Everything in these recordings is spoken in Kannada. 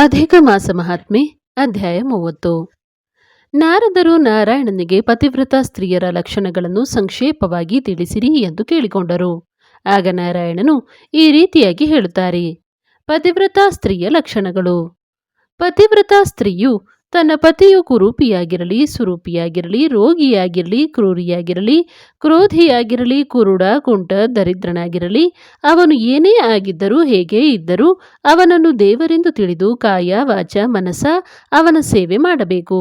ಅಧಿಕ ಮಾಸ ಮಹಾತ್ಮೆ ಅಧ್ಯಾಯ 30. ನಾರದರು ನಾರಾಯಣನಿಗೆ ಪತಿವ್ರತ ಸ್ತ್ರೀಯರ ಲಕ್ಷಣಗಳನ್ನು ಸಂಕ್ಷೇಪವಾಗಿ ತಿಳಿಸಿರಿ ಎಂದು ಕೇಳಿಕೊಂಡರು. ಆಗ ನಾರಾಯಣನು ಈ ರೀತಿಯಾಗಿ ಹೇಳುತ್ತಾರೆ. ಪತಿವ್ರತ ಸ್ತ್ರೀಯ ಲಕ್ಷಣಗಳು. ಪತಿವ್ರತ ಸ್ತ್ರೀಯು ತನ್ನ ಪತಿಯು ಕುರೂಪಿಯಾಗಿರಲಿ, ಸುರೂಪಿಯಾಗಿರಲಿ, ರೋಗಿಯಾಗಿರಲಿ, ಕ್ರೂರಿಯಾಗಿರಲಿ, ಕ್ರೋಧಿಯಾಗಿರಲಿ, ಕುರುಡ, ಕುಂಟ, ದರಿದ್ರನಾಗಿರಲಿ, ಅವನು ಏನೇ ಆಗಿದ್ದರೂ ಹೇಗೆ ಇದ್ದರೂ ಅವನನ್ನು ದೇವರೆಂದು ತಿಳಿದು ಕಾಯ ವಾಚ ಮನಸ ಅವನ ಸೇವೆ ಮಾಡಬೇಕು.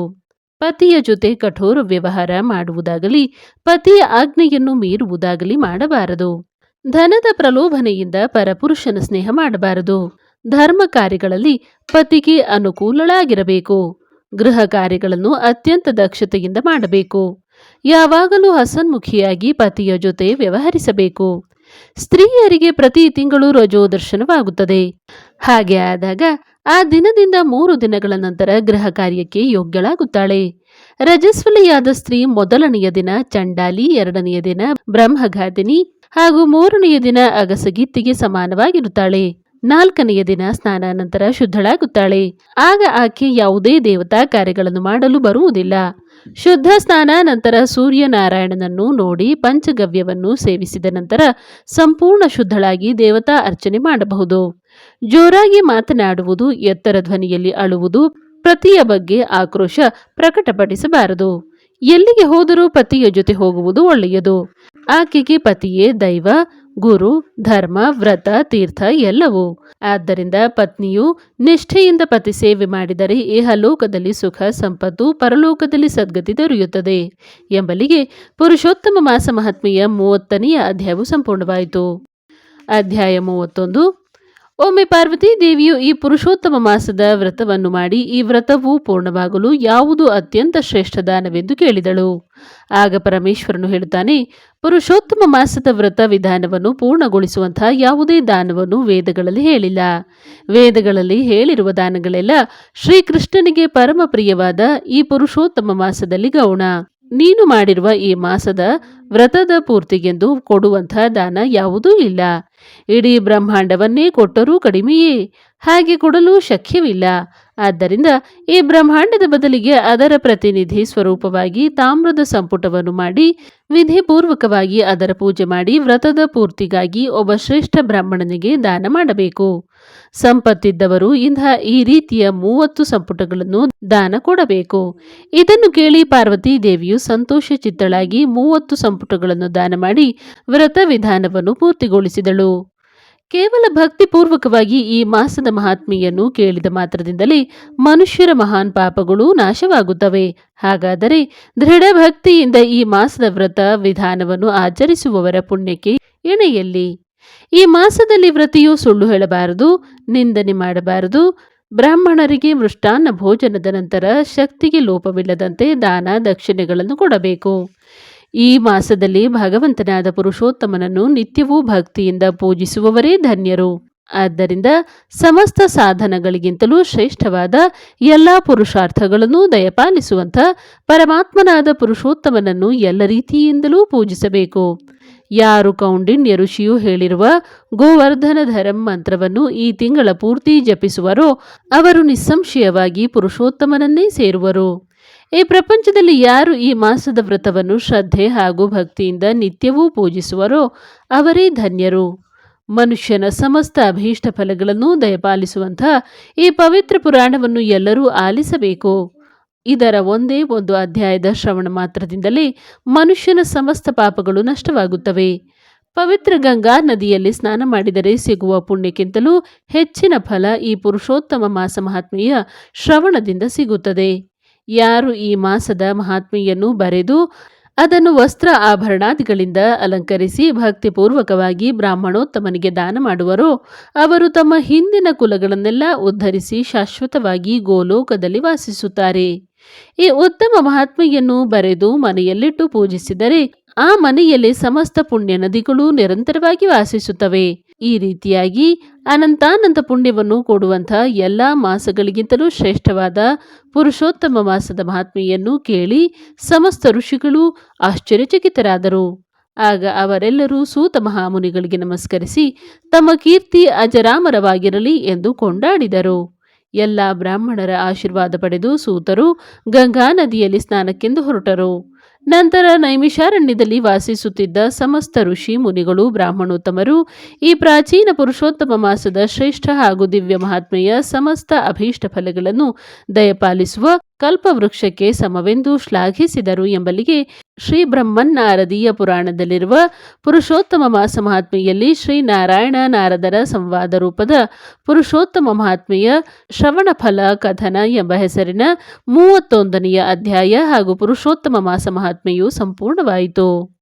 ಪತಿಯ ಜೊತೆ ಕಠೋರ ವ್ಯವಹಾರ ಮಾಡುವುದಾಗಲಿ ಪತಿಯ ಆಜ್ಞೆಯನ್ನು ಮೀರುವುದಾಗಲಿ ಮಾಡಬಾರದು. ಧನದ ಪ್ರಲೋಭನೆಯಿಂದ ಪರಪುರುಷನ ಸ್ನೇಹ ಮಾಡಬಾರದು. ಧರ್ಮ ಕಾರ್ಯಗಳಲ್ಲಿ ಪತಿಗೆ ಅನುಕೂಲಳಾಗಿರಬೇಕು. ಗೃಹ ಕಾರ್ಯಗಳನ್ನು ಅತ್ಯಂತ ದಕ್ಷತೆಯಿಂದ ಮಾಡಬೇಕು. ಯಾವಾಗಲೂ ಹಸನ್ಮುಖಿಯಾಗಿ ಪತಿಯ ಜೊತೆ ವ್ಯವಹರಿಸಬೇಕು. ಸ್ತ್ರೀಯರಿಗೆ ಪ್ರತಿ ತಿಂಗಳು ರಜೋದರ್ಶನವಾಗುತ್ತದೆ. ಹಾಗೆ ಆದಾಗ ಆ ದಿನದಿಂದ 3 ದಿನಗಳ ನಂತರ ಗೃಹ ಕಾರ್ಯಕ್ಕೆ ಯೋಗ್ಯಳಾಗುತ್ತಾಳೆ. ರಜಸ್ವಲಿಯಾದ ಸ್ತ್ರೀ ಮೊದಲನೆಯ ದಿನ ಚಂಡಾಲಿ, 2ನೆಯ ದಿನ ಬ್ರಹ್ಮಘಾತಿನಿ ಹಾಗೂ 3ನೆಯ ದಿನ ಅಗಸಗಿತ್ತಿಗೆ ಸಮಾನವಾಗಿರುತ್ತಾಳೆ. 4ನೆಯ ದಿನ ಸ್ನಾನಾನಂತರ ಶುದ್ಧಳಾಗುತ್ತಾಳೆ. ಆಗ ಆಕೆ ಯಾವುದೇ ದೇವತಾ ಕಾರ್ಯಗಳನ್ನು ಮಾಡಲು ಬರುವುದಿಲ್ಲ. ಶುದ್ಧ ಸ್ನಾನ ನಂತರ ಸೂರ್ಯನಾರಾಯಣನನ್ನು ನೋಡಿ ಪಂಚಗವ್ಯವನ್ನು ಸೇವಿಸಿದ ನಂತರ ಸಂಪೂರ್ಣ ಶುದ್ಧಳಾಗಿ ದೇವತಾ ಅರ್ಚನೆ ಮಾಡಬಹುದು. ಜೋರಾಗಿ ಮಾತನಾಡುವುದು, ಎತ್ತರ ಧ್ವನಿಯಲ್ಲಿ ಅಳುವುದು, ಪತಿಯ ಬಗ್ಗೆ ಆಕ್ರೋಶ ಪ್ರಕಟಪಡಿಸಬಾರದು. ಎಲ್ಲಿಗೆ ಹೋದರೂ ಪತಿಯ ಜೊತೆ ಹೋಗುವುದು ಒಳ್ಳೆಯದು. ಆಕೆಗೆ ಪತಿಯೇ ದೈವ, ಗುರು, ಧರ್ಮ, ವ್ರತ, ತೀರ್ಥ ಎಲ್ಲವೂ. ಆದ್ದರಿಂದ ಪತ್ನಿಯು ನಿಷ್ಠೆಯಿಂದ ಪತಿ ಸೇವೆ ಮಾಡಿದರೆ ಇಹಲೋಕದಲ್ಲಿ ಸುಖ ಸಂಪತ್ತು, ಪರಲೋಕದಲ್ಲಿ ಸದ್ಗತಿ ದೊರೆಯುತ್ತದೆ. ಎಂಬಲ್ಲಿಗೆ ಪುರುಷೋತ್ತಮ ಮಾಸ ಮಹಾತ್ಮೆಯ 30ನೆಯ ಅಧ್ಯಾಯವು ಸಂಪೂರ್ಣವಾಯಿತು. ಅಧ್ಯಾಯ 31. ಒಮ್ಮೆ ಪಾರ್ವತೀ ದೇವಿಯು ಈ ಪುರುಷೋತ್ತಮ ಮಾಸದ ವ್ರತವನ್ನು ಮಾಡಿ ಈ ವ್ರತವು ಪೂರ್ಣವಾಗಲು ಯಾವುದು ಅತ್ಯಂತ ಶ್ರೇಷ್ಠ ದಾನವೆಂದು ಕೇಳಿದಳು. ಆಗ ಪರಮೇಶ್ವರನು ಹೇಳುತ್ತಾನೆ, ಪುರುಷೋತ್ತಮ ಮಾಸದ ವ್ರತ ವಿಧಾನವನ್ನು ಪೂರ್ಣಗೊಳಿಸುವಂತಹ ಯಾವುದೇ ದಾನವನ್ನು ವೇದಗಳಲ್ಲಿ ಹೇಳಿಲ್ಲ. ವೇದಗಳಲ್ಲಿ ಹೇಳಿರುವ ದಾನಗಳೆಲ್ಲ ಶ್ರೀಕೃಷ್ಣನಿಗೆ ಪರಮ ಪ್ರಿಯವಾದ ಈ ಪುರುಷೋತ್ತಮ ಮಾಸದಲ್ಲಿ ಗೌಣ. ನೀನು ಮಾಡಿರುವ ಈ ಮಾಸದ ವ್ರತದ ಪೂರ್ತಿಗೆಂದು ಕೊಡುವಂತಹ ದಾನ ಯಾವುದೂ ಇಲ್ಲ. ಇಡೀ ಬ್ರಹ್ಮಾಂಡವನ್ನೇ ಕೊಟ್ಟರೂ ಕಡಿಮೆಯೇ. ಹಾಗೆ ಕೊಡಲು ಶಕ್ಯವಿಲ್ಲ. ಆದ್ದರಿಂದ ಈ ಬ್ರಹ್ಮಾಂಡದ ಬದಲಿಗೆ ಅದರ ಪ್ರತಿನಿಧಿ ಸ್ವರೂಪವಾಗಿ ತಾಮ್ರದ ಸಂಪುಟವನ್ನು ಮಾಡಿ ವಿಧಿಪೂರ್ವಕವಾಗಿ ಅದರ ಪೂಜೆ ಮಾಡಿ ವ್ರತದ ಪೂರ್ತಿಗಾಗಿ ಒಬ್ಬ ಶ್ರೇಷ್ಠ ಬ್ರಾಹ್ಮಣನಿಗೆ ದಾನ ಮಾಡಬೇಕು. ಸಂಪತ್ತಿದ್ದವರು ಈ ರೀತಿಯ 30 ಸಂಪುಟಗಳನ್ನು ದಾನ ಕೊಡಬೇಕು. ಇದನ್ನು ಕೇಳಿ ಪಾರ್ವತೀ ದೇವಿಯು ಸಂತೋಷ ಚಿತ್ತಳಾಗಿ 30 ಸಂಪುಟಗಳನ್ನು ದಾನ ಮಾಡಿ ವ್ರತ ವಿಧಾನವನ್ನು ಪೂರ್ತಿಗೊಳಿಸಿದಳು. ಕೇವಲ ಭಕ್ತಿಪೂರ್ವಕವಾಗಿ ಈ ಮಾಸದ ಮಹಾತ್ಮೆಯನ್ನು ಕೇಳಿದ ಮಾತ್ರದಿಂದಲೇ ಮನುಷ್ಯರ ಮಹಾನ್ ಪಾಪಗಳು ನಾಶವಾಗುತ್ತವೆ. ಹಾಗಾದರೆ ದೃಢ ಭಕ್ತಿಯಿಂದ ಈ ಮಾಸದ ವ್ರತ ವಿಧಾನವನ್ನು ಆಚರಿಸುವವರ ಪುಣ್ಯಕ್ಕೆ ಎಣೆಯಲ್ಲಿ. ಈ ಮಾಸದಲ್ಲಿ ವ್ರತಿಯು ಸುಳ್ಳು ಹೇಳಬಾರದು, ನಿಂದನೆ ಮಾಡಬಾರದು. ಬ್ರಾಹ್ಮಣರಿಗೆ ಮೃಷ್ಟಾನ್ನ ಭೋಜನದ ನಂತರ ಶಕ್ತಿಗೆ ಲೋಪವಿಲ್ಲದಂತೆ ದಾನ ದಕ್ಷಿಣೆಗಳನ್ನು ಕೊಡಬೇಕು. ಈ ಮಾಸದಲ್ಲಿ ಭಗವಂತನಾದ ಪುರುಷೋತ್ತಮನನ್ನು ನಿತ್ಯವೂ ಭಕ್ತಿಯಿಂದ ಪೂಜಿಸುವವರೇ ಧನ್ಯರು. ಆದ್ದರಿಂದ ಸಮಸ್ತ ಸಾಧನಗಳಿಗಿಂತಲೂ ಶ್ರೇಷ್ಠವಾದ ಎಲ್ಲ ಪುರುಷಾರ್ಥಗಳನ್ನು ದಯಪಾಲಿಸುವಂಥ ಪರಮಾತ್ಮನಾದ ಪುರುಷೋತ್ತಮನನ್ನು ಎಲ್ಲ ರೀತಿಯಿಂದಲೂ ಪೂಜಿಸಬೇಕು. ಯಾರು ಕೌಂಡಿನ್ಯ ಋಷಿಯು ಹೇಳಿರುವ ಗೋವರ್ಧನಧರಂ ಮಂತ್ರವನ್ನು ಈ ತಿಂಗಳ ಪೂರ್ತಿ ಜಪಿಸುವರೋ ಅವರು ನಿಸ್ಸಂಶಯವಾಗಿ ಪುರುಷೋತ್ತಮನನ್ನೇ ಸೇರುವರು. ಈ ಪ್ರಪಂಚದಲ್ಲಿ ಯಾರು ಈ ಮಾಸದ ವ್ರತವನ್ನು ಶ್ರದ್ಧೆ ಹಾಗೂ ಭಕ್ತಿಯಿಂದ ನಿತ್ಯವೂ ಪೂಜಿಸುವರೋ ಅವರೇ ಧನ್ಯರು. ಮನುಷ್ಯನ ಸಮಸ್ತ ಅಭೀಷ್ಟ ಫಲಗಳನ್ನು ದಯಪಾಲಿಸುವಂಥ ಈ ಪವಿತ್ರ ಪುರಾಣವನ್ನು ಎಲ್ಲರೂ ಆಲಿಸಬೇಕು. ಇದರ ಒಂದೇ ಒಂದು ಅಧ್ಯಾಯದ ಶ್ರವಣ ಮಾತ್ರದಿಂದಲೇ ಮನುಷ್ಯನ ಸಮಸ್ತ ಪಾಪಗಳು ನಷ್ಟವಾಗುತ್ತವೆ. ಪವಿತ್ರ ಗಂಗಾ ನದಿಯಲ್ಲಿ ಸ್ನಾನ ಮಾಡಿದರೆ ಸಿಗುವ ಪುಣ್ಯಕ್ಕಿಂತಲೂ ಹೆಚ್ಚಿನ ಫಲ ಈ ಪುರುಷೋತ್ತಮ ಮಾಸ ಮಹಾತ್ಮೆಯ ಶ್ರವಣದಿಂದ ಸಿಗುತ್ತದೆ. ಯಾರು ಈ ಮಾಸದ ಮಹಾತ್ಮೆಯನ್ನು ಬರೆದು ಅದನ್ನು ವಸ್ತ್ರ ಆಭರಣಾದಿಗಳಿಂದ ಅಲಂಕರಿಸಿ ಭಕ್ತಿಪೂರ್ವಕವಾಗಿ ಬ್ರಾಹ್ಮಣೋತ್ತಮನಿಗೆ ದಾನ ಮಾಡುವರೋ ಅವರು ತಮ್ಮ ಹಿಂದಿನ ಕುಲಗಳನ್ನೆಲ್ಲ ಉದ್ಧರಿಸಿ ಶಾಶ್ವತವಾಗಿ ಗೋಲೋಕದಲ್ಲಿ ವಾಸಿಸುತ್ತಾರೆ. ಈ ಉತ್ತಮ ಮಹಾತ್ಮೆಯನ್ನು ಬರೆದು ಮನೆಯಲ್ಲಿಟ್ಟು ಪೂಜಿಸಿದರೆ ಆ ಮನೆಯಲ್ಲಿ ಸಮಸ್ತ ಪುಣ್ಯ ನದಿಗಳು ನಿರಂತರವಾಗಿ ವಾಸಿಸುತ್ತವೆ. ಈ ರೀತಿಯಾಗಿ ಅನಂತಾನಂತ ಪುಣ್ಯವನ್ನು ಕೊಡುವಂಥ ಎಲ್ಲ ಮಾಸಗಳಿಗಿಂತಲೂ ಶ್ರೇಷ್ಠವಾದ ಪುರುಷೋತ್ತಮ ಮಾಸದ ಮಹಾತ್ಮೆಯನ್ನು ಕೇಳಿ ಸಮಸ್ತ ಋಷಿಗಳು ಆಶ್ಚರ್ಯಚಕಿತರಾದರು. ಆಗ ಅವರೆಲ್ಲರೂ ಸೂತ ಮಹಾಮುನಿಗಳಿಗೆ ನಮಸ್ಕರಿಸಿ ತಮ್ಮ ಕೀರ್ತಿ ಅಜರಾಮರವಾಗಿರಲಿ ಎಂದು ಕೊಂಡಾಡಿದರು. ಎಲ್ಲ ಬ್ರಾಹ್ಮಣರ ಆಶೀರ್ವಾದ ಪಡೆದು ಸೂತರು ಗಂಗಾ ನದಿಯಲ್ಲಿ ಸ್ನಾನಕ್ಕೆಂದು ಹೊರಟರು. ನಂತರ ನೈಮಿಷಾರಣ್ಯದಲ್ಲಿ ವಾಸಿಸುತ್ತಿದ್ದ ಸಮಸ್ತ ಋಷಿ ಮುನಿಗಳು ಬ್ರಾಹ್ಮಣೋತ್ತಮರು ಈ ಪ್ರಾಚೀನ ಪುರುಷೋತ್ತಮ ಮಾಸದ ಶ್ರೇಷ್ಠ ಹಾಗೂ ದಿವ್ಯ ಮಹಾತ್ಮೆಯ ಸಮಸ್ತ ಅಭೀಷ್ಟ ಫಲಗಳನ್ನು ದಯಪಾಲಿಸುವ ಕಲ್ಪವೃಕ್ಷಕ್ಕೆ ಸಮವೆಂದು ಶ್ಲಾಘಿಸಿದರು ಎಂಬಲ್ಲಿಗೆ ಶ್ರೀ ಬ್ರಹ್ಮನ್ನಾರದೀಯ ಪುರಾಣದಲ್ಲಿರುವ ಪುರುಷೋತ್ತಮ ಮಾಸ ಮಹಾತ್ಮೆಯಲ್ಲಿ ಶ್ರೀ ನಾರಾಯಣ ನಾರದರ ಸಂವಾದ ರೂಪದ ಪುರುಷೋತ್ತಮ ಮಹಾತ್ಮೆಯ ಶ್ರವಣ ಫಲ ಕಥನ ಎಂಬ ಹೆಸರಿನ 31ನೆಯ ಅಧ್ಯಾಯ ಹಾಗೂ ಪುರುಷೋತ್ತಮ ಮಾಸ ಮಹಾತ್ಮೆಯು ಸಂಪೂರ್ಣವಾಯಿತು.